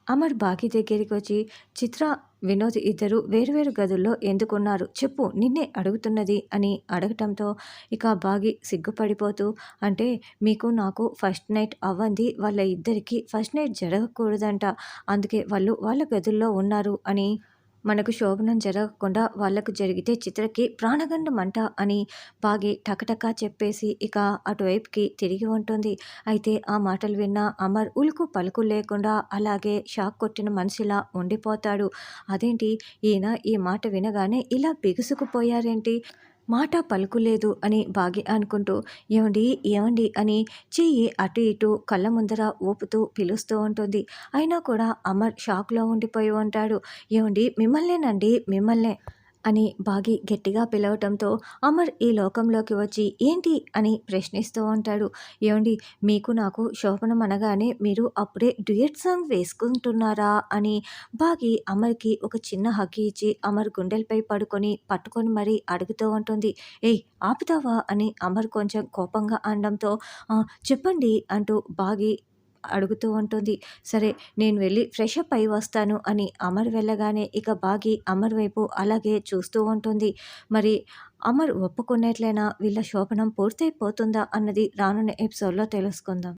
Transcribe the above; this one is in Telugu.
అమర్ బాకీ దగ్గరికొచ్చి, చిత్ర, వినోద్ ఇద్దరు వేరువేరు గదుల్లో ఎందుకున్నారు? చెప్పు నిన్నే అడుగుతున్నది అని అడగటంతో ఇక బాగి సిగ్గుపడిపోతూ అంటే మీకు నాకు ఫస్ట్ నైట్ అవ్వంది వాళ్ళ ఇద్దరికీ ఫస్ట్ నైట్ జరగకూడదంట. అందుకే వాళ్ళు వాళ్ళ గదుల్లో ఉన్నారు అని మనకు శోభనం జరగకుండా వాళ్ళకు జరిగితే చిత్రకి ప్రాణగండమంట అని బాగి టకటకా చెప్పేసి ఇక అటువైపుకి తిరిగి ఉంటుంది. అయితే ఆ మాటలు విన్న అమర్ ఉలుకు పలుకు లేకుండా అలాగే షాక్ కొట్టిన మనిషిలా ఉండిపోతాడు. అదేంటి ఈయన ఈ మాట వినగానే ఇలా బిగుసుకుపోయారేంటి? మాట పలుకులేదు అని బాగి అనుకుంటూ ఏవండి ఏవండి అని చెయ్యి అటు ఇటు కళ్ళ ముందర ఊపుతూ పిలుస్తూ ఉంటుంది. అయినా కూడా అమర్ షాక్లో ఉండిపోయి ఉంటాడు. ఏవండి మిమ్మల్నేనండి మిమ్మల్నే అని బాగి గట్టిగా పిలవటంతో అమర్ ఈ లోకంలోకి వచ్చి ఏంటి అని ప్రశ్నిస్తూ ఉంటాడు. ఏవండి మీకు నాకు శోభనం అనగానే మీరు అప్పుడే డ్యూయట్ సాంగ్ వేసుకుంటున్నారా అని బాగి అమర్కి ఒక చిన్న హగ్ ఇచ్చి అమర్ గుండెలపై పట్టుకొని మరీ అడుగుతూ ఉంటుంది. ఏయ్ ఆపుతావా అని అమర్ కొంచెం కోపంగా అనడంతో "ఆ, చెప్పండి అంటూ బాగి అడుగుతూ ఉంటుంది. సరే నేను వెళ్ళి ఫ్రెష్ అప్ అయి వస్తాను అని అమర్ వెళ్ళగానే ఇక బాగి అమర్ వైపు అలాగే చూస్తూ ఉంటుంది. మరి అమర్ ఒప్పుకున్నట్లేనా? వీళ్ళ శోభనం పూర్తయిపోతుందా అన్నది రానున్న ఎపిసోడ్లో తెలుసుకుందాం.